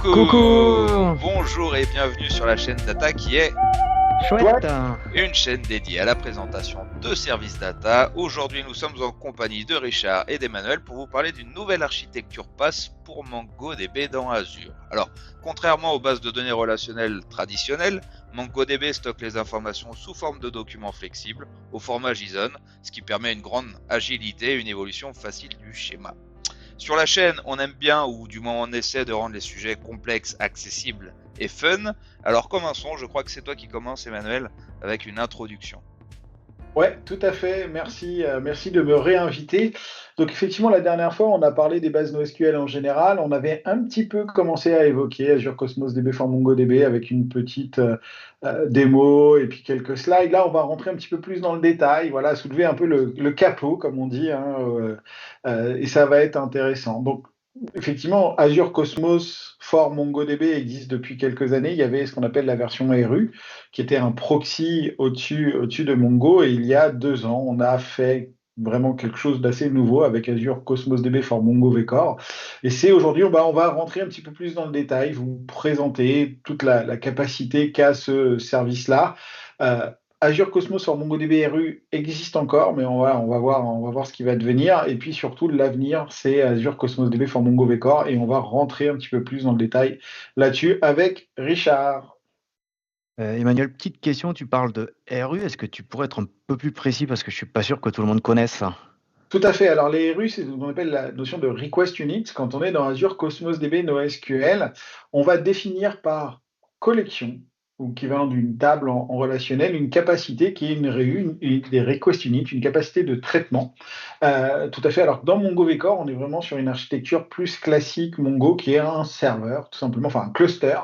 Coucou! Bonjour et bienvenue sur la chaîne Data qui est Chouette! une chaîne dédiée à la présentation de services data. Aujourd'hui, nous sommes en compagnie de Richard et d'Emmanuel pour vous parler d'une nouvelle architecture PaaS pour MongoDB dans Azure. Alors, contrairement aux bases de données relationnelles traditionnelles, MongoDB stocke les informations sous forme de documents flexibles au format JSON, ce qui permet une grande agilité et une évolution facile du schéma. Sur la chaîne, on aime bien, ou du moins on essaie de rendre les sujets complexes, accessibles et fun. Alors commençons, je crois que c'est toi qui commences Emmanuel, avec une introduction. Ouais, tout à fait. Merci de me réinviter. Donc effectivement, la dernière fois, on a parlé des bases NoSQL en général. On avait un petit peu commencé à évoquer Azure Cosmos DB for MongoDB avec une petite démo et puis quelques slides. Là, on va rentrer un petit peu plus dans le détail, voilà, soulever un peu le capot, comme on dit, hein, et ça va être intéressant. Donc effectivement, Azure Cosmos for MongoDB existe depuis quelques années. Il y avait ce qu'on appelle la version RU qui était un proxy au-dessus de Mongo. Et il y a 2 ans, on a fait vraiment quelque chose d'assez nouveau avec Azure Cosmos DB for Mongo Vector. Et c'est aujourd'hui, on va rentrer un petit peu plus dans le détail, vous présenter toute la capacité qu'a ce service-là. Euh, Azure Cosmos for MongoDB RU existe encore, mais on va voir ce qui va devenir. Et puis surtout, l'avenir, c'est Azure Cosmos DB for Mongo Vector. Et on va rentrer un petit peu plus dans le détail là-dessus avec Richard. Emmanuel, petite question, tu parles de RU, est-ce que tu pourrais être un peu plus précis parce que je suis pas sûr que tout le monde connaisse ça? Tout à fait. Alors, les RU, c'est ce qu'on appelle la notion de request unit. Quand on est dans Azure Cosmos DB NoSQL, on va définir par collection, ou équivalent d'une table en relationnel, une capacité qui est une RU, des request units, une capacité de traitement. Tout à fait. Alors, que dans Mongo Vector, on est vraiment sur une architecture plus classique Mongo, qui est un serveur, tout simplement, enfin un cluster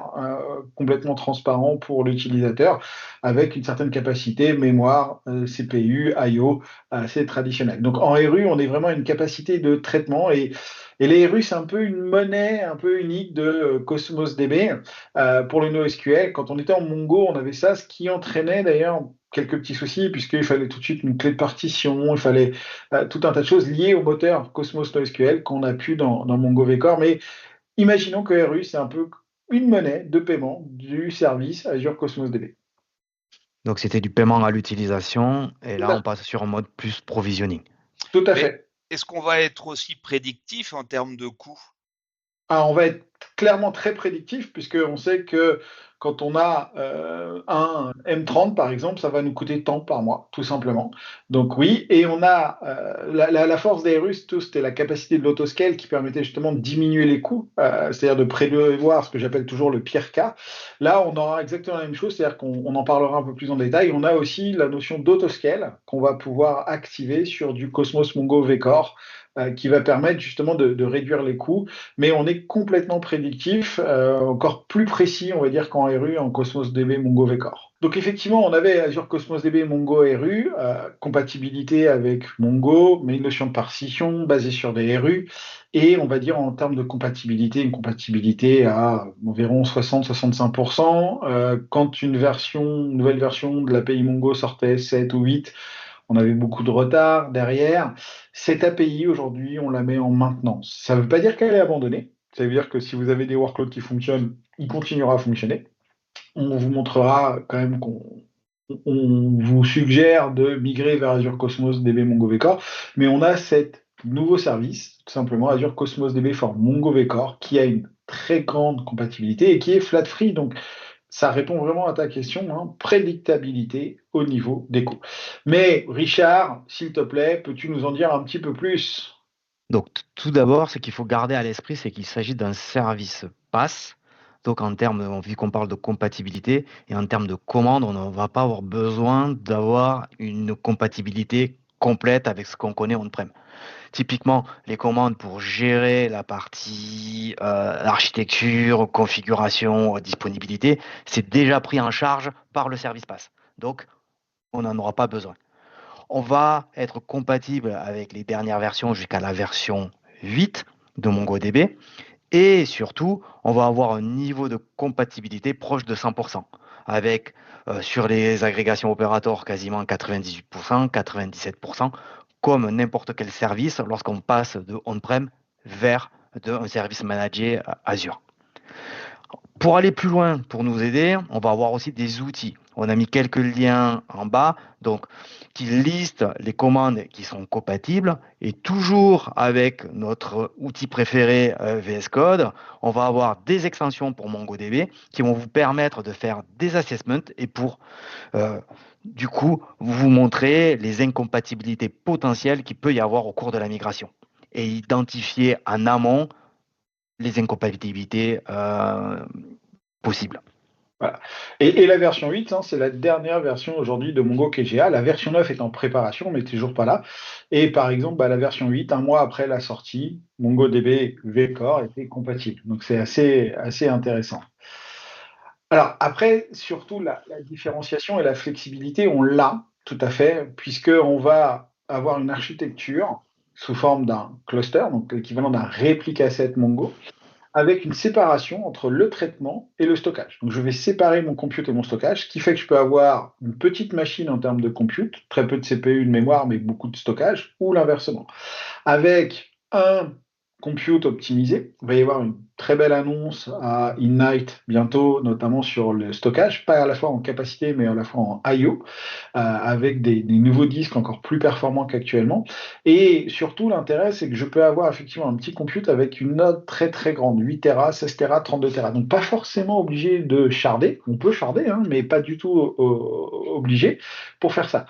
complètement transparent pour l'utilisateur, avec une certaine capacité mémoire, CPU, I/O assez traditionnel. Donc en RU, on est vraiment à une capacité de traitement et les RU, c'est un peu une monnaie un peu unique de Cosmos DB pour le NoSQL. Quand on était en Mongo, on avait ça, ce qui entraînait d'ailleurs quelques petits soucis puisqu'il fallait tout de suite une clé de partition, il fallait tout un tas de choses liées au moteur Cosmos NoSQL qu'on a pu dans Mongo Vector. Mais imaginons que RU, c'est un peu une monnaie de paiement du service Azure Cosmos DB. Donc c'était du paiement à l'utilisation, et Tout là à, on passe sur un mode plus provisioning. tout à Mais fait. est-ce qu'on va être aussi prédictif en termes de coûts? Alors, on va être clairement très prédictif puisqu'on sait que quand on a un M30 par exemple, ça va nous coûter tant par mois, tout simplement. Donc oui, et on a la force des Russes, tout, c'était la capacité de l'autoscale qui permettait justement de diminuer les coûts, c'est-à-dire de prévoir ce que j'appelle toujours le pire cas. Là, on aura exactement la même chose, c'est-à-dire qu'on en parlera un peu plus en détail. On a aussi la notion d'autoscale qu'on va pouvoir activer sur du Cosmos Mongo Vector, qui va permettre justement de réduire les coûts, mais on est complètement prédictif, encore plus précis, on va dire, qu'en RU, en Cosmos DB Mongo Vector. Donc effectivement, on avait Azure Cosmos DB Mongo RU, compatibilité avec Mongo, mais une notion de partition basée sur des RU, et on va dire en termes de compatibilité, une compatibilité à environ 60-65%. Quand une nouvelle version de l'API Mongo sortait 7 ou 8, on avait beaucoup de retard derrière. Cette API, aujourd'hui, on la met en maintenance. Ça ne veut pas dire qu'elle est abandonnée. Ça veut dire que si vous avez des workloads qui fonctionnent, il continuera à fonctionner. On vous montrera quand même qu'on vous suggère de migrer vers Azure Cosmos DB Mongo Vector, mais on a cet nouveau service, tout simplement Azure Cosmos DB for Mongo Vector, qui a une très grande compatibilité et qui est flat free. Donc, ça répond vraiment à ta question, hein, prédictabilité au niveau des coûts. Mais Richard, s'il te plaît, peux-tu nous en dire un petit peu plus? Donc tout d'abord, ce qu'il faut garder à l'esprit, c'est qu'il s'agit d'un service PaaS. Donc en termes, vu qu'on parle de compatibilité, et en termes de commande, on ne va pas avoir besoin d'avoir une compatibilité complète avec ce qu'on connaît on-prem. Typiquement, les commandes pour gérer la partie architecture, configuration, disponibilité, c'est déjà pris en charge par le service PaaS. Donc, on n'en aura pas besoin. On va être compatible avec les dernières versions jusqu'à la version 8 de MongoDB. Et surtout, on va avoir un niveau de compatibilité proche de 100%, avec sur les agrégations opérateurs quasiment 98%, 97%, comme n'importe quel service lorsqu'on passe de on-prem vers un service managé Azure. Pour aller plus loin, pour nous aider, on va avoir aussi des outils. On a mis quelques liens en bas, donc qui listent les commandes qui sont compatibles. Et toujours avec notre outil préféré VS Code, on va avoir des extensions pour MongoDB qui vont vous permettre de faire des assessments et pour euh, du coup vous montrer les incompatibilités potentielles qu'il peut y avoir au cours de la migration et identifier en amont les incompatibilités possibles. Voilà. Et la version 8, hein, c'est la dernière version aujourd'hui de MongoKGA. La version 9 est en préparation, mais toujours pas là. Et par exemple, la version 8, un mois après la sortie, MongoDB Vcore était compatible. Donc c'est assez intéressant. Alors après, surtout la différenciation et la flexibilité, on l'a tout à fait, puisqu'on va avoir une architecture sous forme d'un cluster, donc l'équivalent d'un réplica set Mongo, avec une séparation entre le traitement et le stockage. Donc je vais séparer mon compute et mon stockage, ce qui fait que je peux avoir une petite machine en termes de compute, très peu de CPU, de mémoire, mais beaucoup de stockage, ou l'inversement. Avec un compute optimisé, il va y avoir une très belle annonce à Ignite bientôt, notamment sur le stockage, pas à la fois en capacité, mais à la fois en I/O, avec des nouveaux disques encore plus performants qu'actuellement. Et surtout, l'intérêt, c'est que je peux avoir effectivement un petit compute avec une note très très grande, 8 Tera, 16 Tera, 32 Tera. Donc pas forcément obligé de sharder, on peut sharder, hein, mais pas du tout obligé pour faire ça.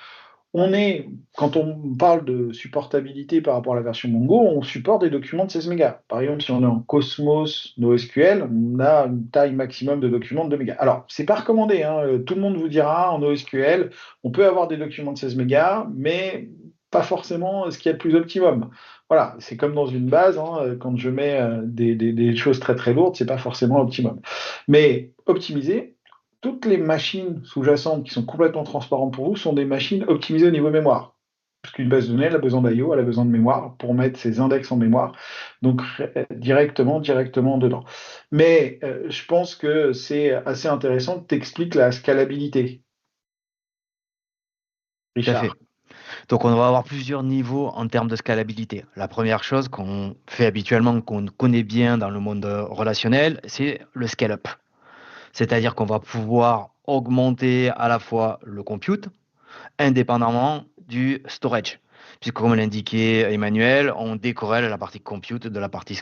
Quand on parle de supportabilité par rapport à la version Mongo, on supporte des documents de 16 mégas. Par exemple, si on est en Cosmos NoSQL, on a une taille maximum de documents de 2 mégas. Alors, c'est pas recommandé, hein. Tout le monde vous dira en NoSQL, on peut avoir des documents de 16 mégas, mais pas forcément ce qui est le plus optimum. Voilà, c'est comme dans une base, hein, quand je mets des choses très très lourdes, c'est pas forcément optimum. Mais optimiser, toutes les machines sous-jacentes qui sont complètement transparentes pour vous sont des machines optimisées au niveau mémoire. Parce qu'une base de données, elle a besoin d'IO, elle a besoin de mémoire pour mettre ses index en mémoire, donc directement dedans. Mais je pense que c'est assez intéressant que tu expliques la scalabilité, Tout à fait. Richard. Donc, on va avoir plusieurs niveaux en termes de scalabilité. La première chose qu'on fait habituellement, qu'on connaît bien dans le monde relationnel, c'est le scale-up. C'est-à-dire qu'on va pouvoir augmenter à la fois le compute indépendamment du storage. Puisque, comme l'indiquait Emmanuel, on décorrèle la partie compute de la partie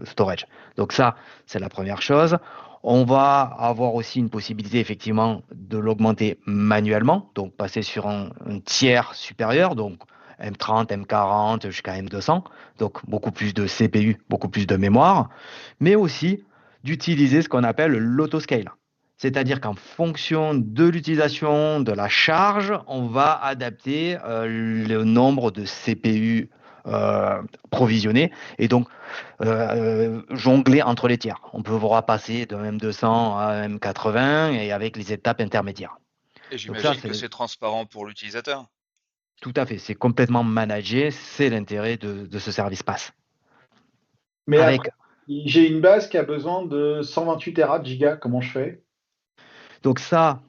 storage. Donc ça, c'est la première chose. On va avoir aussi une possibilité, effectivement, de l'augmenter manuellement, donc passer sur un tiers supérieur, donc M30, M40 jusqu'à M200, donc beaucoup plus de CPU, beaucoup plus de mémoire, mais aussi d'utiliser ce qu'on appelle l'autoscale. C'est-à-dire qu'en fonction de l'utilisation de la charge, on va adapter le nombre de CPU provisionnés et donc jongler entre les tiers. On peut voir passer de M200 à M80 et avec les étapes intermédiaires. Et Donc ça, j'imagine que c'est c'est transparent pour l'utilisateur. tout à fait, c'est complètement managé, c'est l'intérêt de ce service pass. Mais après, Avec, j'ai une base qui a besoin de 128 Tera de giga, comment je fais? donc ça,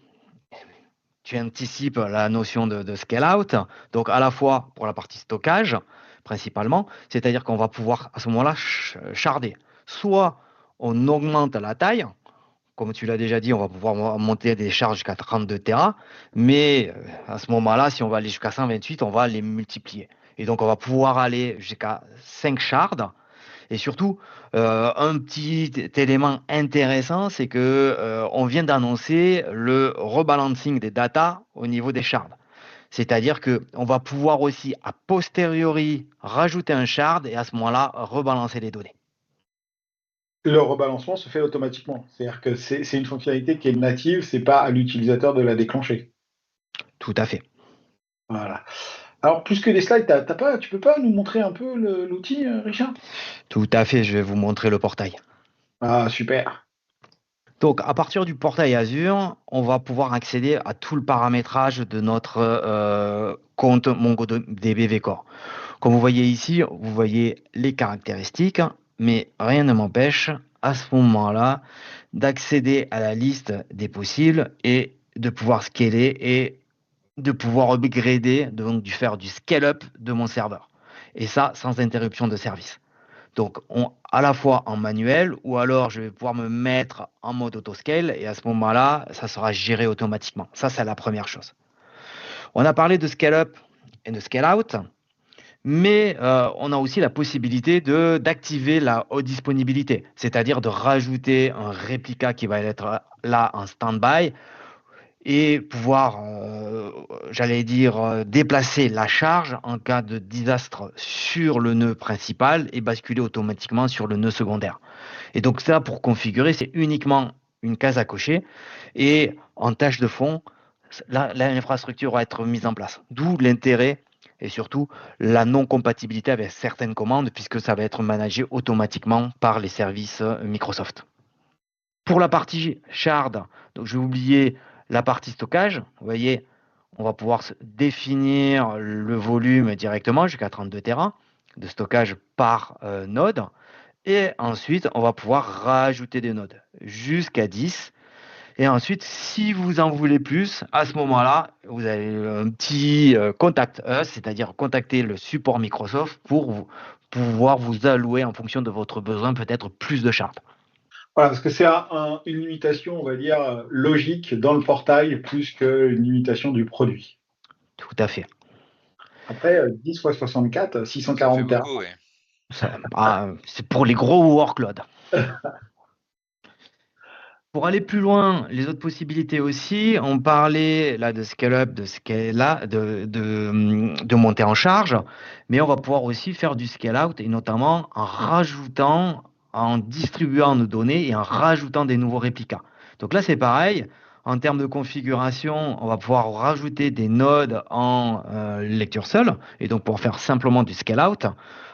tu anticipes la notion de scale-out, donc à la fois pour la partie stockage, principalement, c'est-à-dire qu'on va pouvoir à ce moment-là charder. Soit on augmente la taille, comme tu l'as déjà dit, on va pouvoir monter des charges jusqu'à 32 Tera, mais à ce moment-là, si on va aller jusqu'à 128, on va les multiplier. Et donc on va pouvoir aller jusqu'à 5 shards. Et surtout, un petit élément intéressant, c'est que on vient d'annoncer le rebalancing des data au niveau des shards. C'est-à-dire qu'on va pouvoir aussi, a posteriori, rajouter un shard et à ce moment-là, rebalancer les données. Le rebalancement se fait automatiquement. C'est-à-dire que c'est une fonctionnalité qui est native, c'est pas à l'utilisateur de la déclencher. Tout à fait. Voilà. Alors, plus que des slides, tu peux pas nous montrer un peu l'outil, Richard? Tout à fait, je vais vous montrer le portail. Ah, super. Donc, à partir du portail Azure, on va pouvoir accéder à tout le paramétrage de notre compte MongoDB Vcore. Comme vous voyez ici, vous voyez les caractéristiques, mais rien ne m'empêche à ce moment-là d'accéder à la liste des possibles et de pouvoir scaler et de pouvoir upgrader, donc de faire du scale-up de mon serveur. Et ça, sans interruption de service. Donc, à la fois en manuel ou alors je vais pouvoir me mettre en mode autoscale et à ce moment-là, ça sera géré automatiquement. Ça, c'est la première chose. On a parlé de scale up et de scale out, mais on a aussi la possibilité d'activer la haute disponibilité, c'est-à-dire de rajouter un réplica qui va être là en stand-by et pouvoir, j'allais dire, déplacer la charge en cas de désastre sur le nœud principal et basculer automatiquement sur le nœud secondaire. Et donc ça, pour configurer, c'est uniquement une case à cocher. Et en tâche de fond, l'infrastructure va être mise en place. D'où l'intérêt et surtout la non-compatibilité avec certaines commandes, puisque ça va être managé automatiquement par les services Microsoft. Pour la partie shard, donc je vais oublier la partie stockage. Vous voyez, on va pouvoir définir le volume directement jusqu'à 32 Tera de stockage par node. Et ensuite, on va pouvoir rajouter des nodes jusqu'à 10. Et ensuite, si vous en voulez plus, à ce moment-là, vous avez un petit contact us, c'est-à-dire contacter le support Microsoft pour pouvoir vous allouer en fonction de votre besoin peut-être plus de chartes. Voilà, parce que c'est une limitation, on va dire, logique dans le portail plus qu'une limitation du produit. Tout à fait. Après, 10 x 64, Ça fait 640 Tera. beaucoup, oui. C'est pour les gros workloads. Pour aller plus loin, les autres possibilités aussi, on parlait là de scale-up, de scale de monter en charge, mais on va pouvoir aussi faire du scale-out et notamment en rajoutant, en distribuant nos données et en rajoutant des nouveaux réplicas. Donc là, c'est pareil. En termes de configuration, on va pouvoir rajouter des nodes en lecture seule et donc pour faire simplement du scale-out.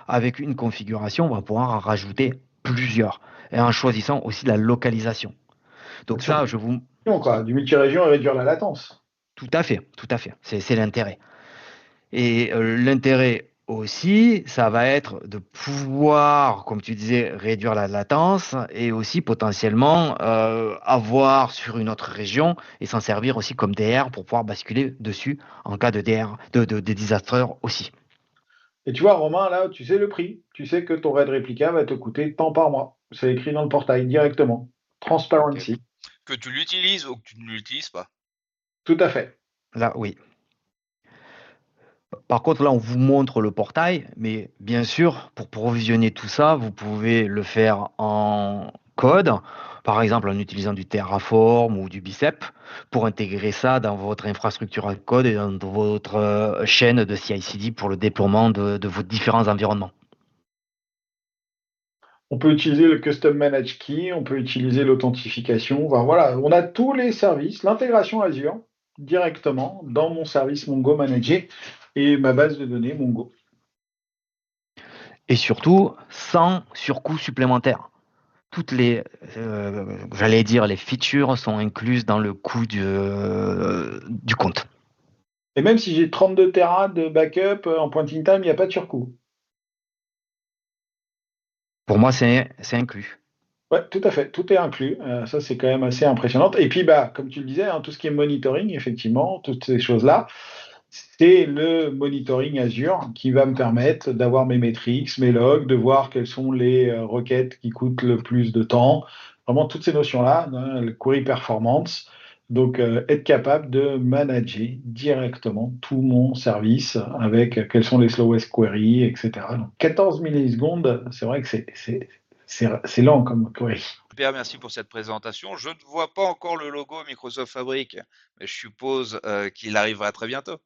Avec une configuration, on va pouvoir en rajouter plusieurs et en choisissant aussi la localisation. Donc ça, je vous... Quoi, du multi-région et réduire la latence. Tout à fait, tout à fait. C'est l'intérêt. Et l'intérêt aussi, ça va être de pouvoir, comme tu disais, réduire la latence et aussi potentiellement avoir sur une autre région et s'en servir aussi comme DR pour pouvoir basculer dessus en cas de DR, de désastre aussi. Et tu vois, Romain, là, tu sais le prix. Tu sais que ton RAID réplica va te coûter tant par mois. C'est écrit dans le portail directement. Ok. Transparency. Que tu l'utilises ou que tu ne l'utilises pas. Tout à fait. Là, oui. Par contre, là, on vous montre le portail, mais bien sûr, pour provisionner tout ça, vous pouvez le faire en code, par exemple en utilisant du Terraform ou du Bicep, pour intégrer ça dans votre infrastructure à code et dans votre chaîne de CI/CD pour le déploiement de vos différents environnements. On peut utiliser le Custom Manage Key, on peut utiliser l'authentification. Enfin, voilà, on a tous les services, l'intégration Azure directement dans mon service Mongo Manager et ma base de données Mongo. Et surtout, sans surcoût supplémentaire. Toutes les, j'allais dire, les features sont incluses dans le coût du compte. Et même si j'ai 32 Tera de backup en pointing time, il n'y a pas de surcoût. Pour moi, c'est inclus. Ouais, tout à fait, tout est inclus. Ça, c'est quand même assez impressionnant. Et puis, bah, comme tu le disais, hein, tout ce qui est monitoring, effectivement, toutes ces choses-là, c'est le monitoring Azure qui va me permettre d'avoir mes métriques, mes logs, de voir quelles sont les requêtes qui coûtent le plus de temps. Vraiment, toutes ces notions-là, hein, le query performance. Donc, être capable de manager directement tout mon service avec quels sont les slowest queries, etc. Donc, 14 millisecondes, c'est vrai que c'est lent comme query. Super, merci pour cette présentation. Je ne vois pas encore le logo Microsoft Fabric, mais je suppose qu'il arrivera très bientôt.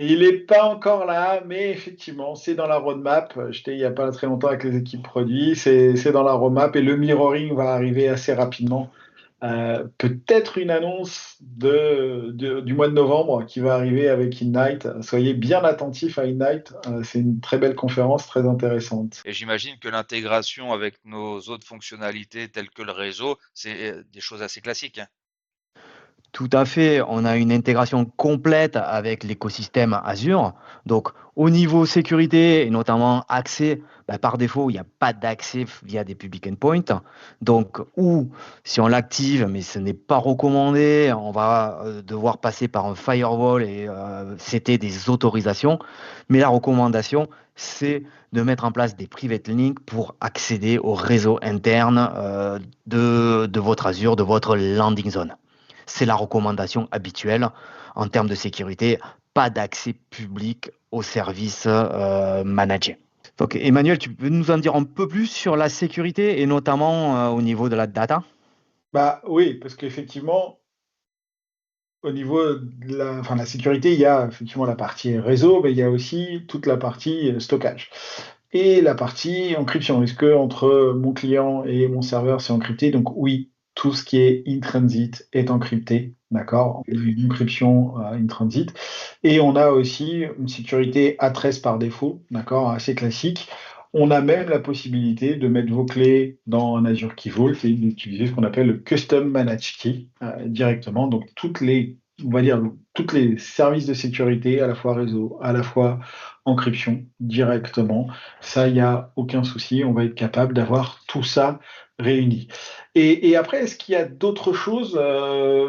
Il n'est pas encore là, mais effectivement, c'est dans la roadmap. J'étais il n'y a pas très longtemps avec les équipes produits, c'est dans la roadmap et le mirroring va arriver assez rapidement. Peut-être une annonce du mois de novembre qui va arriver avec Ignite. Soyez bien attentifs à Ignite. C'est une très belle conférence, très intéressante. Et j'imagine que l'intégration avec nos autres fonctionnalités telles que le réseau, c'est des choses assez classiques, hein. Tout à fait, on a une intégration complète avec l'écosystème Azure. Donc, au niveau sécurité et notamment accès, par défaut, il n'y a pas d'accès via des public endpoints. Donc, ou si on l'active, mais ce n'est pas recommandé, on va devoir passer par un firewall et c'était des autorisations. Mais la recommandation, c'est de mettre en place des private links pour accéder au réseau interne de votre Azure, de votre landing zone. C'est la recommandation habituelle en termes de sécurité, pas d'accès public aux services managés. Donc, Emmanuel, tu peux nous en dire un peu plus sur la sécurité et notamment au niveau de la data? Bah oui, parce qu'effectivement, au niveau de la sécurité, il y a effectivement la partie réseau, mais il y a aussi toute la partie stockage. Et la partie encryption. Est-ce que entre mon client et mon serveur, c'est encrypté? Donc oui, tout ce qui est in transit est encrypté, d'accord? Une encryption in transit. Et on a aussi une sécurité A13 par défaut, d'accord? Assez classique. On a même la possibilité de mettre vos clés dans un Azure Key Vault et d'utiliser ce qu'on appelle le Custom Managed Key directement. Donc on va dire, toutes les services de sécurité, à la fois réseau, à la fois encryption directement. Ça, il n'y a aucun souci. On va être capable d'avoir tout ça réuni. Et après, est-ce qu'il y a d'autres choses,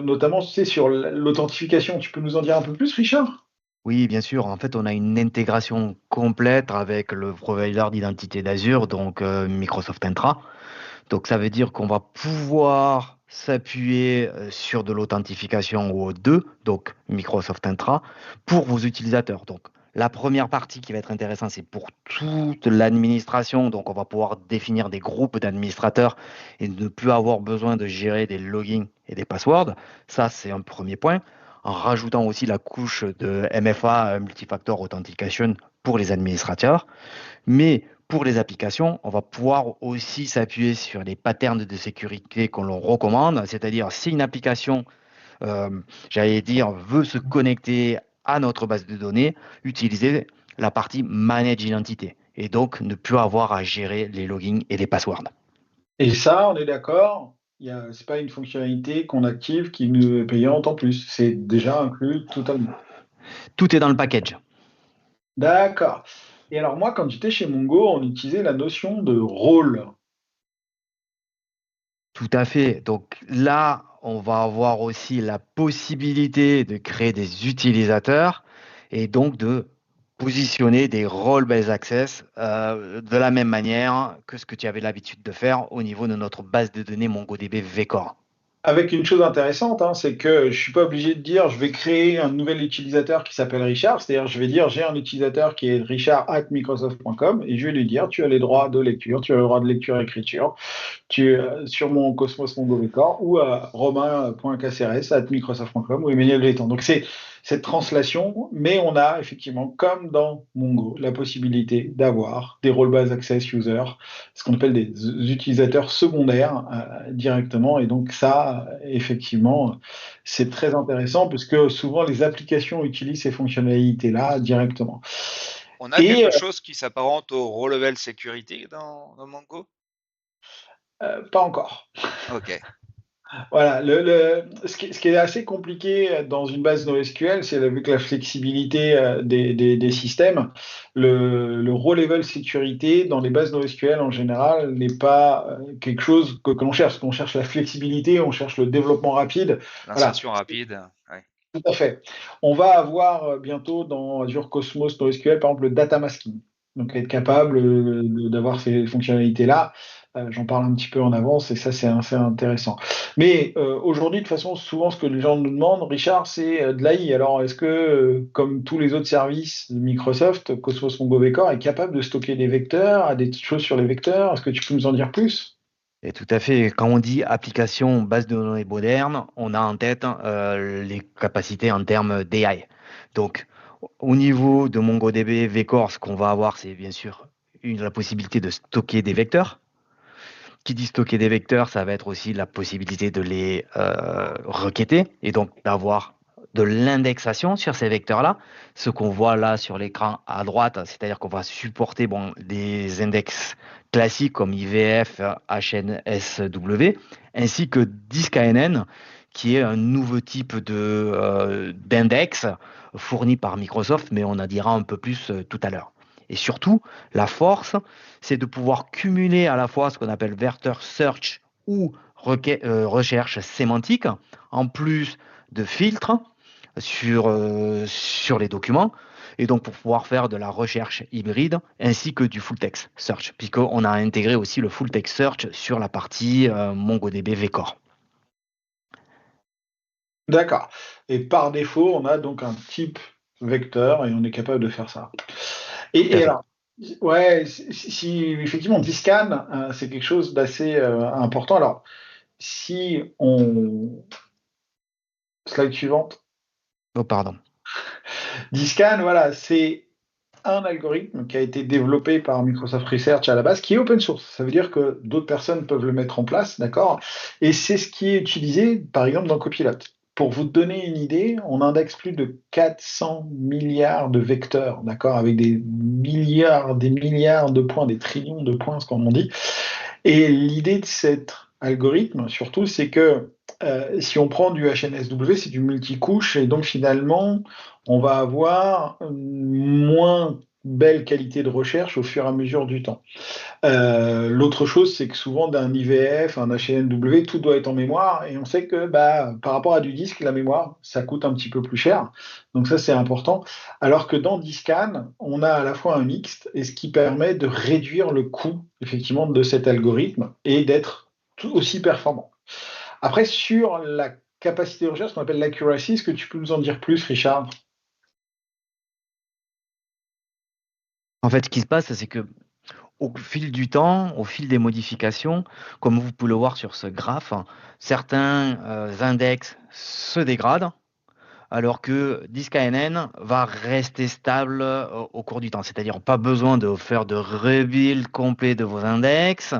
notamment, tu sais, sur l'authentification? Tu peux nous en dire un peu plus, Richard? Oui, bien sûr. En fait, on a une intégration complète avec le provider d'identité d'Azure, donc Microsoft Entra. Donc, ça veut dire qu'on va pouvoir s'appuyer sur de l'authentification O2, donc Microsoft Entra, pour vos utilisateurs. Donc, la première partie qui va être intéressante, c'est pour toute l'administration. Donc, on va pouvoir définir des groupes d'administrateurs et ne plus avoir besoin de gérer des logins et des passwords. Ça, c'est un premier point. En rajoutant aussi la couche de MFA, Multifactor Authentication, pour les administrateurs. Mais pour les applications, on va pouvoir aussi s'appuyer sur les patterns de sécurité qu'on leur recommande, c'est-à-dire si une application, euh, j'allais dire, veut se connecter à notre base de données, utiliser la partie Manage Identité et donc ne plus avoir à gérer les logins et les passwords. Et ça, on est d'accord, c'est pas une fonctionnalité qu'on active qui nous est payante en plus. C'est déjà inclus totalement. Tout est dans le package. D'accord. Et alors moi, quand j'étais chez Mongo, on utilisait la notion de rôle. Tout à fait. Donc là, on va avoir aussi la possibilité de créer des utilisateurs et donc de positionner des role-based access de la même manière que ce que tu avais l'habitude de faire au niveau de notre base de données MongoDB Vecor. Avec une chose intéressante, hein, c'est que je suis pas obligé de dire je vais créer un nouvel utilisateur qui s'appelle Richard. C'est-à-dire, je vais dire j'ai un utilisateur qui est richard@microsoft.com et je vais lui dire tu as les droits de lecture, tu as le droit de lecture-écriture, sur mon Cosmos Mongo Vector ou à romain.caceres@microsoft.com ou Emmanuel Létang. Donc c'est cette translation, mais on a effectivement, comme dans Mongo, la possibilité d'avoir des role-based access users, ce qu'on appelle des utilisateurs secondaires directement. Et donc ça, effectivement, c'est très intéressant parce que souvent les applications utilisent ces fonctionnalités-là directement. On a Et quelque chose qui s'apparente au row level security dans Mongo? pas encore. Ok. Voilà, ce qui est assez compliqué dans une base NoSQL, c'est avec la flexibilité des systèmes, le row level sécurité dans les bases NoSQL en général n'est pas quelque chose que l'on cherche. On cherche la flexibilité, on cherche le développement rapide. Voilà, L'insertion rapide. Ouais. tout à fait. On va avoir bientôt dans Azure Cosmos NoSQL, par exemple, le data masking. Donc, être capable d'avoir ces fonctionnalités-là. J'en parle un petit peu en avance et ça, c'est assez intéressant. Mais aujourd'hui, de toute façon, souvent, ce que les gens nous demandent, Richard, c'est de l'AI. Alors, est-ce que, comme tous les autres services de Microsoft, Cosmos Mongo Vector est capable de stocker des vecteurs, a des choses sur les vecteurs? Est-ce que tu peux nous en dire plus? Et tout à fait, quand on dit application base de données moderne, on a en tête les capacités en termes d'AI. Donc, au niveau de MongoDB Vecor, ce qu'on va avoir, c'est bien sûr la possibilité de stocker des vecteurs. Qui dit stocker des vecteurs, ça va être aussi la possibilité de les requêter et donc d'avoir de l'indexation sur ces vecteurs-là. Ce qu'on voit là sur l'écran à droite, c'est-à-dire qu'on va supporter des index classiques comme IVF, HNSW, ainsi que DisKNN, qui est un nouveau type d'index fourni par Microsoft, mais on en dira un peu plus tout à l'heure. Et surtout, la force, c'est de pouvoir cumuler à la fois ce qu'on appelle vector search ou recherche sémantique, en plus de filtres sur les documents, et donc pour pouvoir faire de la recherche hybride ainsi que du full text search, puisqu'on a intégré aussi le full text search sur la partie MongoDB Vcore. D'accord. Et par défaut, on a donc un type vecteur et on est capable de faire ça. Et alors, ouais, si effectivement, Dscan, c'est quelque chose d'assez important. Alors, si on... Slide suivante. Oh, pardon. Dscan, voilà, c'est un algorithme qui a été développé par Microsoft Research à la base, qui est open source. Ça veut dire que d'autres personnes peuvent le mettre en place, d'accord? Et c'est ce qui est utilisé, par exemple, dans Copilot. Pour vous donner une idée, on indexe plus de 400 milliards de vecteurs, d'accord, avec des milliards de points, des trillions de points, comme on dit. Et l'idée de cet algorithme, surtout, c'est que si on prend du HNSW, c'est du multicouche, et donc finalement, on va avoir moins belle qualité de recherche au fur et à mesure du temps. L'autre chose, c'est que souvent d'un IVF, un HNW, tout doit être en mémoire, et on sait que par rapport à du disque, la mémoire, ça coûte un petit peu plus cher. Donc ça, c'est important. Alors que dans Dscan, on a à la fois un mixte, et ce qui permet de réduire le coût, effectivement, de cet algorithme et d'être tout aussi performant. Après, sur la capacité de recherche, ce qu'on appelle l'accuracy, est-ce que tu peux nous en dire plus, Richard? En fait, ce qui se passe, c'est que au fil du temps, au fil des modifications, comme vous pouvez le voir sur ce graphe, certains index se dégradent, alors que DiscKNN va rester stable au cours du temps. C'est-à-dire pas besoin de faire de rebuild complet de vos index,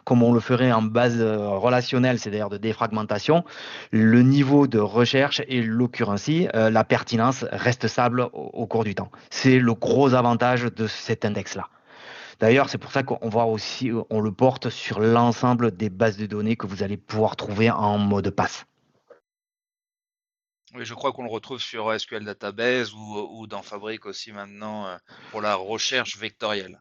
comme on le ferait en base relationnelle, c'est-à-dire de défragmentation. Le niveau de recherche et l'occurrency, la pertinence reste stable au cours du temps. C'est le gros avantage de cet index-là. D'ailleurs, c'est pour ça qu'on voit aussi, on le porte sur l'ensemble des bases de données que vous allez pouvoir trouver en mode pass. Oui, je crois qu'on le retrouve sur SQL Database ou dans Fabric aussi maintenant pour la recherche vectorielle.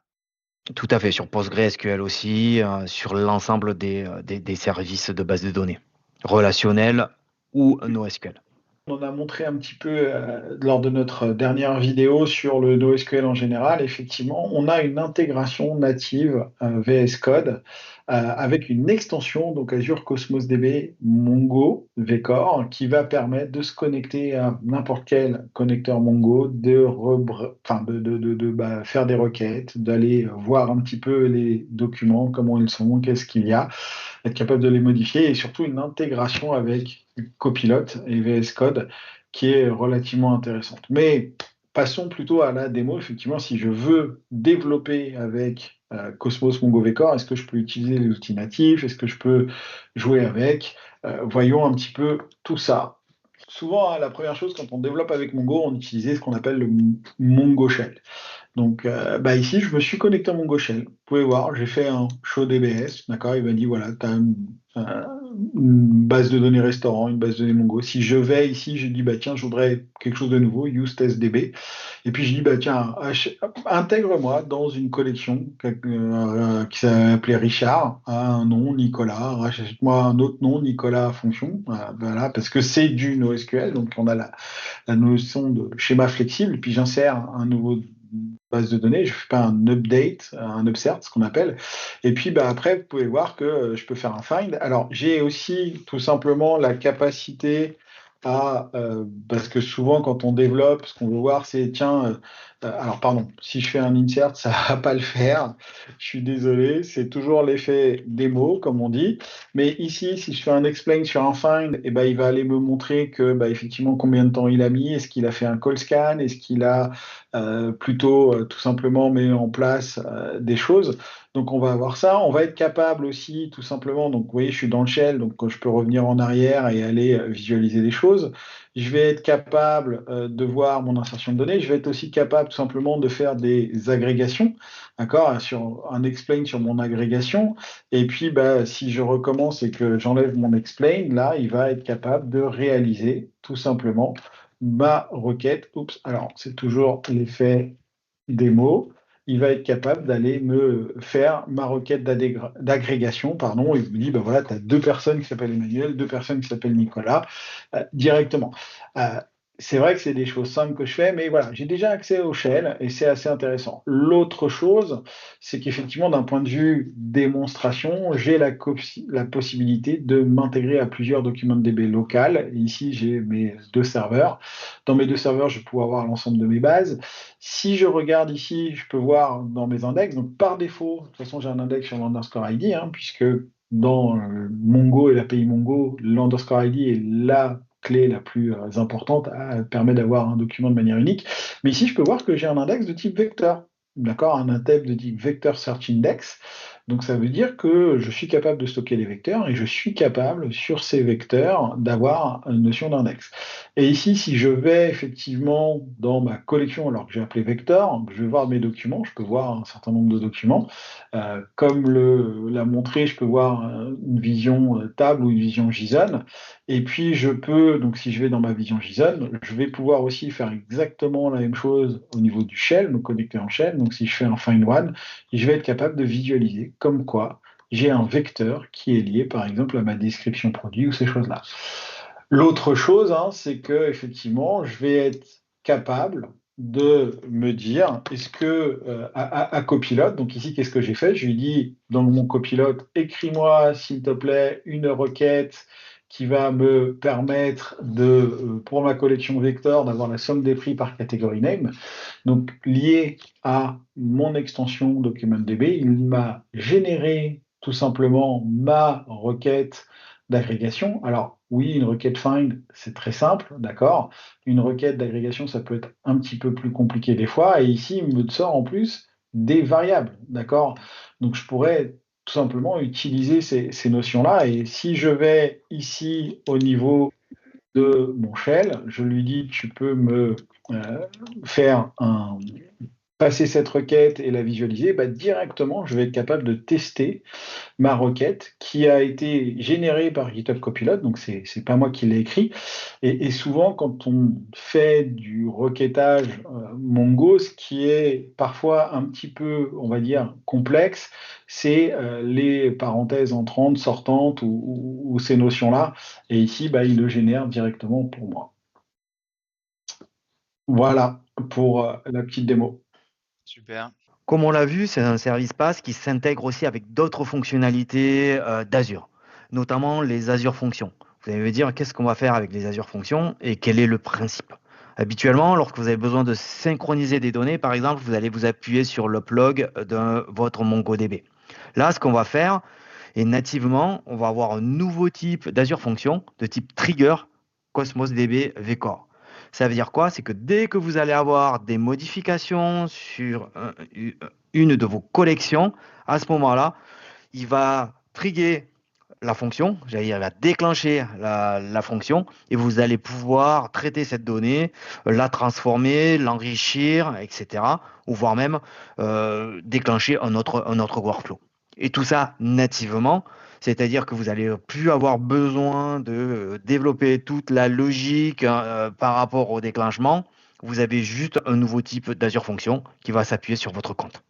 Tout à fait, sur PostgreSQL aussi, sur l'ensemble des services de base de données, relationnels ou NoSQL. On en a montré un petit peu lors de notre dernière vidéo sur le NoSQL en général. Effectivement, on a une intégration native VS Code avec une extension, donc Azure Cosmos DB Mongo Vcore, qui va permettre de se connecter à n'importe quel connecteur Mongo, faire des requêtes, d'aller voir un petit peu les documents, comment ils sont, qu'est-ce qu'il y a, être capable de les modifier et surtout une intégration avec Copilot et VS Code qui est relativement intéressante. Mais passons plutôt à la démo. Effectivement, si je veux développer avec Cosmos Mongo Vector, est-ce que je peux utiliser les outils natifs? Est-ce que je peux jouer avec? Voyons un petit peu tout ça. Souvent, la première chose, quand on développe avec Mongo, on utilisait ce qu'on appelle le Mongo Shell. Donc ici, je me suis connecté à mon GoShell. Vous pouvez voir, j'ai fait un show DBS, d'accord? Il m'a dit, voilà, tu as une base de données restaurant, une base de données Mongo. Si je vais ici, je dis, bah tiens, je voudrais quelque chose de nouveau, use test DB. Et puis je dis, bah tiens, intègre-moi dans une collection qui s'appelait Richard, à un nom, Nicolas. Rachète-moi un autre nom, Nicolas fonction. Voilà, parce que c'est du NoSQL, donc on a la notion de schéma flexible, puis j'insère un nouveau base de données, je fais pas un update, un upsert, ce qu'on appelle. Et puis après, vous pouvez voir que je peux faire un find. Alors, j'ai aussi tout simplement la capacité parce que souvent quand on développe, ce qu'on veut voir, c'est tiens, alors pardon, si je fais un insert, ça va pas le faire. Je suis désolé, c'est toujours l'effet démo, comme on dit. Mais ici, si je fais un explain sur un find, il va aller me montrer que effectivement combien de temps il a mis, est-ce qu'il a fait un call scan, est-ce qu'il a plutôt tout simplement met en place des choses. Donc on va avoir ça. On va être capable aussi, tout simplement, donc vous voyez, je suis dans le shell, donc je peux revenir en arrière et aller visualiser des choses. Je vais être capable de voir mon insertion de données. Je vais être aussi capable tout simplement de faire des agrégations, d'accord, sur un explain sur mon agrégation. Et puis, bah, si je recommence et que j'enlève mon explain, là, il va être capable de réaliser tout simplement ma requête. Oups, alors c'est toujours l'effet démo. Il va être capable d'aller me faire ma requête d'agrégation, pardon. Il me dit, ben voilà, tu as deux personnes qui s'appellent Emmanuel, deux personnes qui s'appellent Nicolas, directement. Euh, c'est vrai que c'est des choses simples que je fais, mais voilà, j'ai déjà accès au shell et c'est assez intéressant. L'autre chose, c'est qu'effectivement, d'un point de vue démonstration, j'ai la possibilité de m'intégrer à plusieurs documents DB locales. Ici, j'ai mes deux serveurs. Dans mes deux serveurs, je vais pouvoir voir l'ensemble de mes bases. Si je regarde ici, je peux voir dans mes index. Donc, par défaut, de toute façon, j'ai un index sur l'underscore ID, puisque dans Mongo et l'API Mongo, l'underscore ID est la clé la plus importante, permet d'avoir un document de manière unique. Mais ici, je peux voir que j'ai un index de type vecteur. D'accord, un index de type vector search index. Donc ça veut dire que je suis capable de stocker les vecteurs et je suis capable sur ces vecteurs d'avoir une notion d'index. Et ici, si je vais effectivement dans ma collection, alors que j'ai appelé vector, je vais voir mes documents, je peux voir un certain nombre de documents. Comme l'a montré, je peux voir une vision table ou une vision JSON. Et puis je peux, donc si je vais dans ma vision JSON, je vais pouvoir aussi faire exactement la même chose au niveau du shell, me connecter en shell. Donc si je fais un find one, je vais être capable de visualiser comme quoi j'ai un vecteur qui est lié par exemple à ma description produit ou ces choses-là. L'autre chose, c'est que effectivement, je vais être capable de me dire, est-ce que à Copilote, donc ici, qu'est-ce que j'ai fait? Je lui dis dans mon copilote, écris-moi s'il te plaît une requête qui va me permettre de, pour ma collection vector, d'avoir la somme des prix par catégorie name. Donc lié à mon extension DocumentDB, il m'a généré tout simplement ma requête d'agrégation. Alors oui, une requête find, c'est très simple, d'accord. Une requête d'agrégation, ça peut être un petit peu plus compliqué des fois. Et ici, il me sort en plus des variables, d'accord. Donc je pourrais tout simplement utiliser ces notions-là. Et si je vais ici au niveau de mon shell, je lui dis, tu peux me faire passer cette requête et la visualiser, bah, directement, je vais être capable de tester ma requête qui a été générée par GitHub Copilot, donc c'est pas moi qui l'ai écrit. Et souvent, quand on fait du requêtage Mongo, ce qui est parfois un petit peu, on va dire, complexe, c'est les parenthèses entrantes, sortantes ou ces notions-là. Et ici, bah, il le génère directement pour moi. Voilà pour la petite démo. Super. Comme on l'a vu, c'est un service PaaS qui s'intègre aussi avec d'autres fonctionnalités d'Azure, notamment les Azure Functions. Vous allez me dire qu'est-ce qu'on va faire avec les Azure Functions et quel est le principe. Habituellement, lorsque vous avez besoin de synchroniser des données, par exemple, vous allez vous appuyer sur l'upload de votre MongoDB. Là, ce qu'on va faire, et nativement, on va avoir un nouveau type d'Azure Functions de type Trigger Cosmos DB Vcore. Ça veut dire quoi? C'est que dès que vous allez avoir des modifications sur une de vos collections, à ce moment-là, il va trigger la fonction, j'allais dire, il va déclencher la fonction et vous allez pouvoir traiter cette donnée, la transformer, l'enrichir, etc. Ou voire même déclencher un autre workflow. Et tout ça nativement, c'est-à-dire que vous n'allez plus avoir besoin de développer toute la logique par rapport au déclenchement. Vous avez juste un nouveau type d'Azure Function qui va s'appuyer sur votre compte.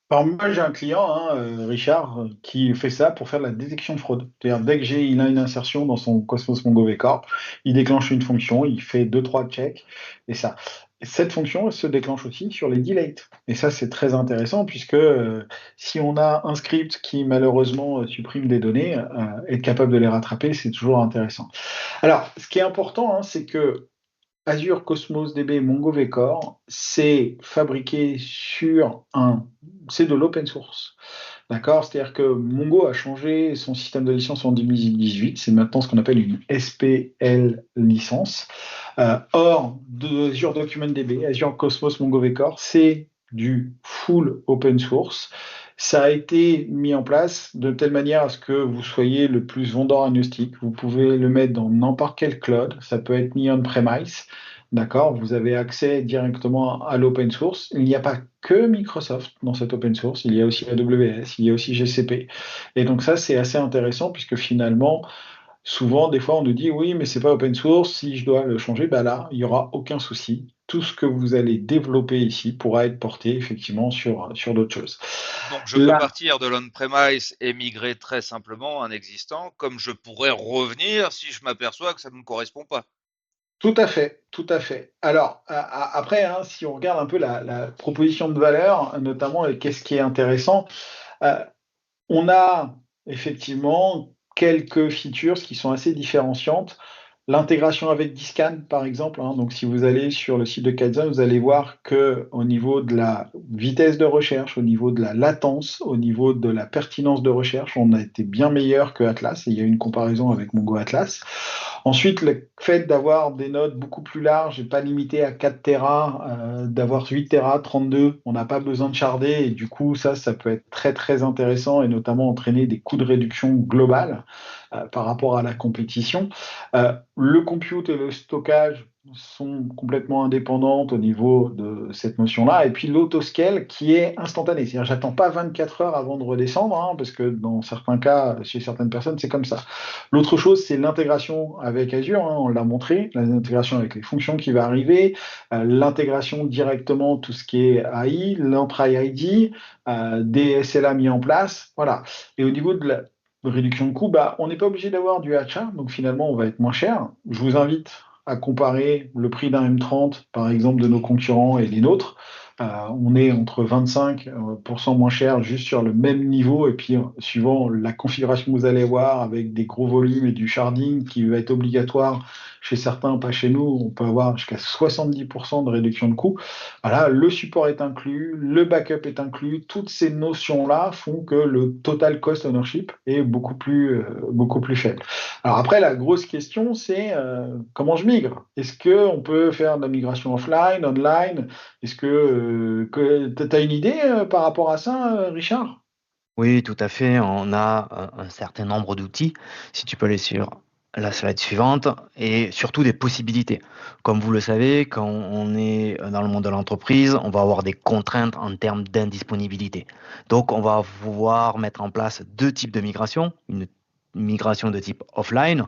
Alors moi, j'ai un client, Richard, qui fait ça pour faire de la détection de fraude. C'est-à-dire, dès que il a une insertion dans son Cosmos Mongo Vcore, il déclenche une fonction, il fait deux, trois checks, et ça. Cette fonction elle se déclenche aussi sur les delays. Et ça, c'est très intéressant, puisque si on a un script qui, malheureusement, supprime des données, être capable de les rattraper, c'est toujours intéressant. Alors, ce qui est important, c'est que Azure Cosmos DB Mongo Vcore, c'est fabriqué c'est de l'open source. D'accord? C'est-à-dire que Mongo a changé son système de licence en 2018. C'est maintenant ce qu'on appelle une SPL licence. Or, de Azure Document DB, Azure Cosmos Mongo Vcore, c'est du full open source. Ça a été mis en place de telle manière à ce que vous soyez le plus vendeur agnostique. Vous pouvez le mettre dans n'importe quel cloud. Ça peut être mis on-premise. D'accord? Vous avez accès directement à l'open source. Il n'y a pas que Microsoft dans cet open source. Il y a aussi AWS, il y a aussi GCP. Et donc ça, c'est assez intéressant puisque finalement, souvent, des fois, on nous dit oui, mais c'est pas open source. Si je dois le changer, bah là, il y aura aucun souci. Tout ce que vous allez développer ici pourra être porté effectivement sur d'autres choses. Donc je peux Là, partir de l'on-premise et migrer très simplement un existant, comme je pourrais revenir si je m'aperçois que ça ne me correspond pas. tout à fait, tout à fait. Alors, après, hein, si on regarde un peu la proposition de valeur, notamment, et qu'est-ce qui est intéressant, euh, on a effectivement quelques features qui sont assez différenciantes. L'intégration avec Discan, par exemple, hein, donc si vous allez sur le site de Kaizen, vous allez voir que au niveau de la vitesse de recherche, au niveau de la latence, au niveau de la pertinence de recherche, on a été bien meilleur que Atlas. Et il y a une comparaison avec Mongo Atlas. Ensuite, le fait d'avoir des nodes beaucoup plus larges et pas limitées à 4 Tera, d'avoir 8 Tera, 32, on n'a pas besoin de charder. Et du coup, ça peut être très, très intéressant et notamment entraîner des coûts de réduction globales par rapport à la compétition. Le compute et le stockage sont complètement indépendantes au niveau de cette notion-là. Et puis l'autoscale qui est instantané. C'est-à-dire, j'attends pas 24 heures avant de redescendre, hein, parce que dans certains cas, chez certaines personnes, c'est comme ça. L'autre chose, c'est l'intégration avec Azure, hein, on l'a montré, l'intégration avec les fonctions qui va arriver, l'intégration directement, tout ce qui est AI, l'entrée ID, des SLA mis en place. Voilà. Et au niveau de la réduction de coûts, bah, on n'est pas obligé d'avoir du hatcha, donc finalement, on va être moins cher. Je vous invite à comparer le prix d'un M30, par exemple, de nos concurrents et les nôtres. On est entre 25% moins cher juste sur le même niveau. Et puis, suivant la configuration que vous allez avoir avec des gros volumes et du sharding qui va être obligatoire chez certains, pas chez nous, on peut avoir jusqu'à 70% de réduction de coûts. Voilà, le support est inclus, le backup est inclus. Toutes ces notions-là font que le total cost ownership est beaucoup plus faible. Alors après, la grosse question, c'est comment je migre? Est-ce qu'on peut faire de la migration offline, online? Est-ce que tu as une idée par rapport à ça, Richard? Oui, tout à fait. On a un certain nombre d'outils. Si tu peux aller sur la slide suivante, et surtout des possibilités. Comme vous le savez, quand on est dans le monde de l'entreprise, on va avoir des contraintes en termes d'indisponibilité. Donc, on va pouvoir mettre en place deux types de migration. Une migration de type offline.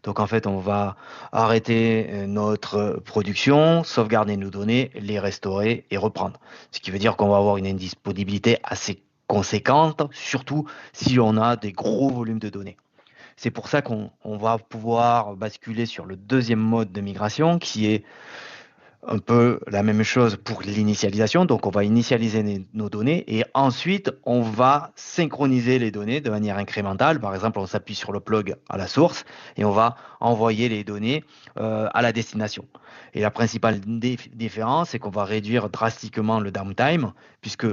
Donc, en fait, on va arrêter notre production, sauvegarder nos données, les restaurer et reprendre. Ce qui veut dire qu'on va avoir une indisponibilité assez conséquente, surtout si on a des gros volumes de données. C'est pour ça qu'on va pouvoir basculer sur le deuxième mode de migration qui est un peu la même chose pour l'initialisation. Donc, on va initialiser nos données et ensuite, on va synchroniser les données de manière incrémentale. Par exemple, on s'appuie sur le plug à la source et on va envoyer les données à la destination. Et la principale différence, c'est qu'on va réduire drastiquement le downtime puisque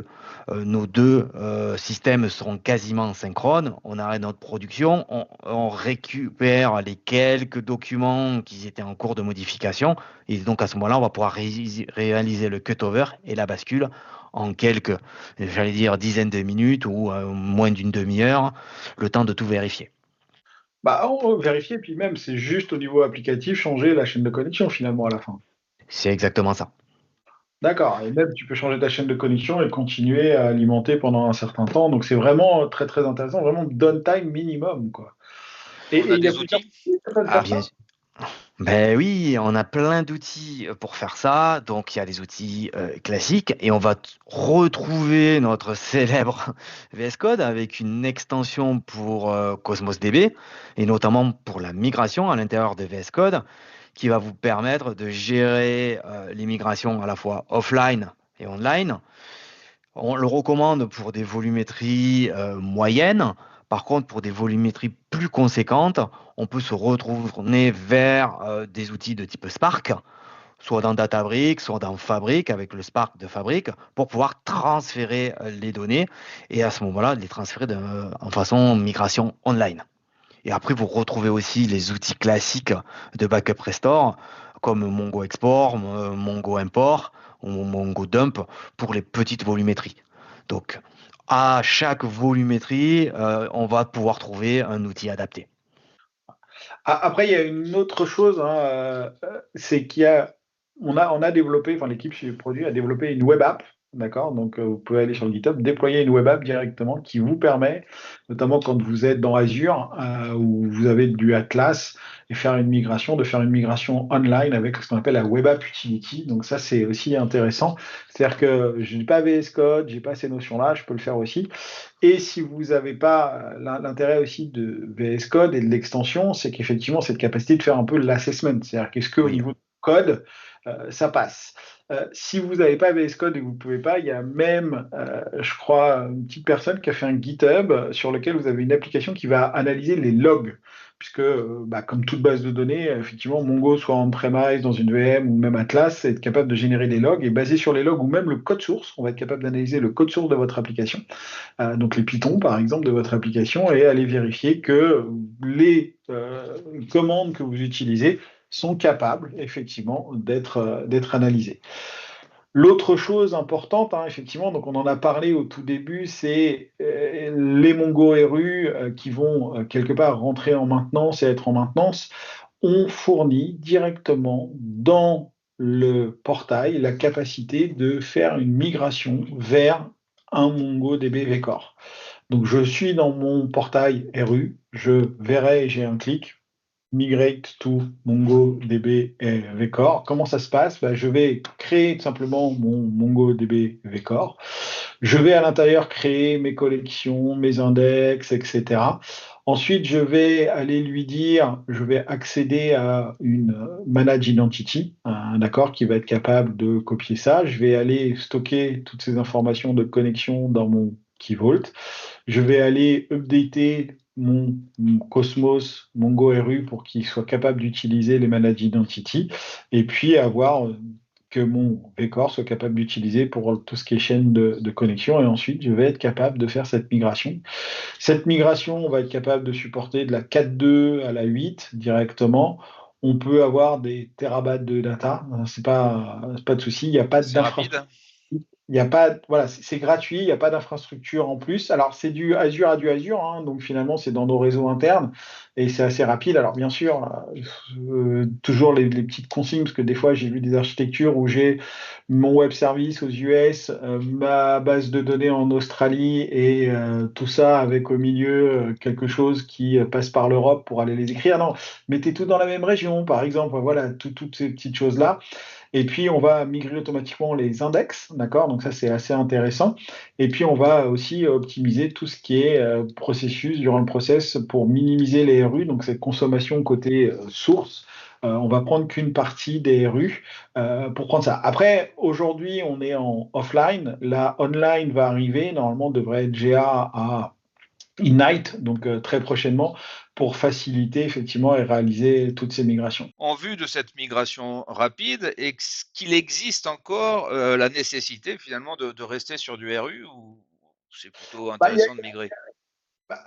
nos deux systèmes seront quasiment synchrones. On arrête notre production, on récupère les quelques documents qui étaient en cours de modification et donc à ce moment-là, on va pouvoir réaliser le cutover et la bascule en quelques, j'allais dire, dizaines de minutes ou moins d'une demi-heure, le temps de tout vérifier. Bah, on va vérifier, puis même, c'est juste au niveau applicatif, changer la chaîne de connexion finalement à la fin. C'est exactement ça. D'accord, et même tu peux changer ta chaîne de connexion et continuer à alimenter pendant un certain temps. Donc c'est vraiment très très intéressant, vraiment downtime minimum, quoi. On Et a il y a des plusieurs outils? outils qui peuvent Ah, faire Bien, ça? ben oui, on a plein d'outils pour faire ça. Donc, il y a les outils classiques et on va retrouver notre célèbre VS Code avec une extension pour Cosmos DB et notamment pour la migration à l'intérieur de VS Code qui va vous permettre de gérer les migrations à la fois offline et online. On le recommande pour des volumétries moyennes. Par contre, pour des volumétries plus conséquentes, on peut se retourner vers des outils de type Spark, soit dans Databricks, soit dans Fabric, avec le Spark de Fabric, pour pouvoir transférer les données et à ce moment-là, les transférer en façon migration online. Et après, vous retrouvez aussi les outils classiques de backup restore, comme Mongo Export, Mongo Import ou Mongo Dump pour les petites volumétries. Donc, à chaque volumétrie, on va pouvoir trouver un outil adapté. Après, il y a une autre chose, hein, c'est on a développé, enfin l'équipe chez Produit a développé une web app, d'accord? Donc vous pouvez aller sur le GitHub, déployer une web app directement qui vous permet, notamment quand vous êtes dans Azure, où vous avez du Atlas, et de faire une migration online avec ce qu'on appelle la web app utility. Donc ça, c'est aussi intéressant. C'est-à-dire que je n'ai pas VS Code, j'ai pas ces notions-là, je peux le faire aussi. Et si vous n'avez pas l'intérêt aussi de VS Code et de l'extension, c'est qu'effectivement, cette capacité de faire un peu l'assessment, c'est-à-dire qu'est-ce qu'au Oui. niveau du code, ça passe. Si vous n'avez pas VS Code et que vous ne pouvez pas, il y a même, je crois, une petite personne qui a fait un GitHub sur lequel vous avez une application qui va analyser les logs. Puisque, comme toute base de données, effectivement, Mongo, soit on-premise, dans une VM ou même Atlas, c'est être capable de générer des logs. Et basé sur les logs ou même le code source, on va être capable d'analyser le code source de votre application, donc les Python par exemple de votre application, et aller vérifier que les commandes que vous utilisez sont capables effectivement d'être analysées. L'autre chose importante, hein, effectivement, donc on en a parlé au tout début, c'est les Mongo RU qui vont quelque part rentrer en maintenance et être en maintenance. On fournit directement dans le portail la capacité de faire une migration vers un MongoDB Vcore. Donc je suis dans mon portail RU, je verrai, j'ai un clic, migrate to MongoDB et Vcore. Comment ça se passe? Je vais créer tout simplement mon MongoDB Vcore. Je vais à l'intérieur créer mes collections, mes index, etc. Ensuite, je vais aller lui dire, je vais accéder à une manage identity, d'accord, qui va être capable de copier ça. Je vais aller stocker toutes ces informations de connexion dans mon Key Vault. Je vais aller updater mon Cosmos Mongo RU pour qu'il soit capable d'utiliser les managed identity et puis avoir que mon Vcore soit capable d'utiliser pour tout ce qui est chaîne de connexion. Et ensuite, je vais être capable de faire cette migration. Cette migration, on va être capable de supporter de la 4.2 à la 8 directement. On peut avoir des terabytes de data, c'est pas de souci. Il n'y a pas C'est rapide. d'infrastructure. Il y a pas, voilà, c'est gratuit, il n'y a pas d'infrastructure en plus. Alors, c'est du Azure à du Azure, hein, donc finalement, c'est dans nos réseaux internes et c'est assez rapide. Alors, bien sûr, toujours les petites consignes, parce que des fois, j'ai vu des architectures où j'ai mon web service aux US, ma base de données en Australie et tout ça avec au milieu quelque chose qui passe par l'Europe pour aller les écrire. Non, mettez tout dans la même région, par exemple. Voilà, toutes ces petites choses-là. Et puis, on va migrer automatiquement les index, d'accord? Donc ça, c'est assez intéressant. Et puis, on va aussi optimiser tout ce qui est processus durant le process pour minimiser les RU, donc cette consommation côté source. On va prendre qu'une partie des RU pour prendre ça. Après, aujourd'hui, on est en offline. La online va arriver. Normalement, devrait être GA à Ignite, donc très prochainement, pour faciliter effectivement et réaliser toutes ces migrations. En vue de cette migration rapide, est-ce qu'il existe encore la nécessité finalement de rester sur du RU ou c'est plutôt Bah, il y a- intéressant de migrer?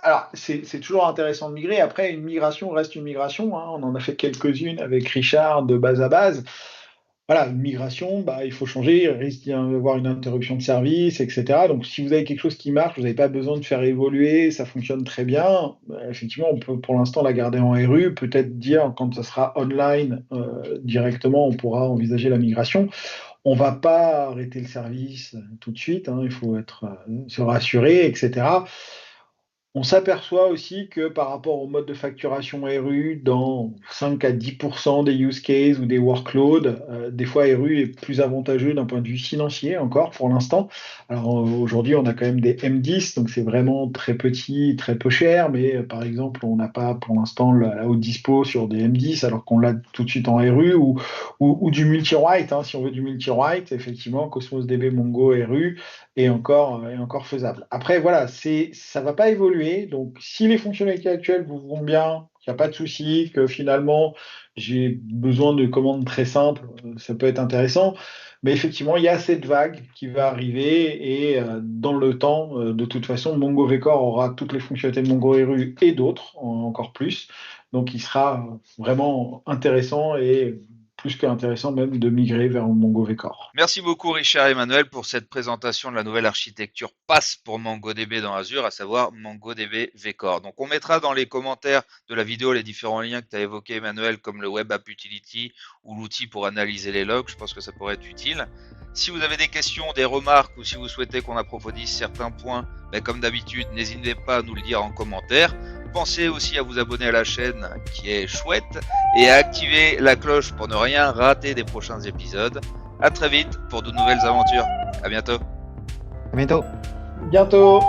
Alors, c'est toujours intéressant de migrer. Après, une migration reste une migration, hein. On en a fait quelques-unes avec Richard de base à base. Voilà, une migration, il faut changer, il risque d'y avoir une interruption de service, etc. Donc, si vous avez quelque chose qui marche, vous n'avez pas besoin de faire évoluer, ça fonctionne très bien. Effectivement, on peut pour l'instant la garder en RU, peut-être dire quand ça sera online directement, on pourra envisager la migration. On ne va pas arrêter le service tout de suite, hein, il faut se rassurer, etc. On s'aperçoit aussi que par rapport au mode de facturation RU, dans 5 à 10% des use cases ou des workloads, des fois RU est plus avantageux d'un point de vue financier encore pour l'instant. Alors aujourd'hui, on a quand même des M10, donc c'est vraiment très petit, très peu cher, mais par exemple, on n'a pas pour l'instant la haute dispo sur des M10 alors qu'on l'a tout de suite en RU ou du multi-write, hein, si on veut du multi-write, effectivement, Cosmos DB Mongo RU est encore faisable. Après, voilà, ça va pas évoluer. Donc, si les fonctionnalités actuelles vous vont bien, il n'y a pas de souci, que finalement, j'ai besoin de commandes très simples, ça peut être intéressant. Mais effectivement, il y a cette vague qui va arriver et dans le temps, de toute façon, Mongo Vcore aura toutes les fonctionnalités de Mongo RU et d'autres, encore plus. Donc, il sera vraiment intéressant et plus qu'intéressant même de migrer vers MongoVCore. Merci beaucoup Richard et Emmanuel pour cette présentation de la nouvelle architecture PaaS pour MongoDB dans Azure, à savoir MongoDB Vcore. Donc on mettra dans les commentaires de la vidéo les différents liens que tu as évoqués Emmanuel, comme le Web App Utility ou l'outil pour analyser les logs. Je pense que ça pourrait être utile. Si vous avez des questions, des remarques ou si vous souhaitez qu'on approfondisse certains points, comme d'habitude, n'hésitez pas à nous le dire en commentaire. Pensez aussi à vous abonner à la chaîne qui est chouette et à activer la cloche pour ne rien rater des prochains épisodes. À très vite pour de nouvelles aventures. À bientôt. À bientôt. Bientôt.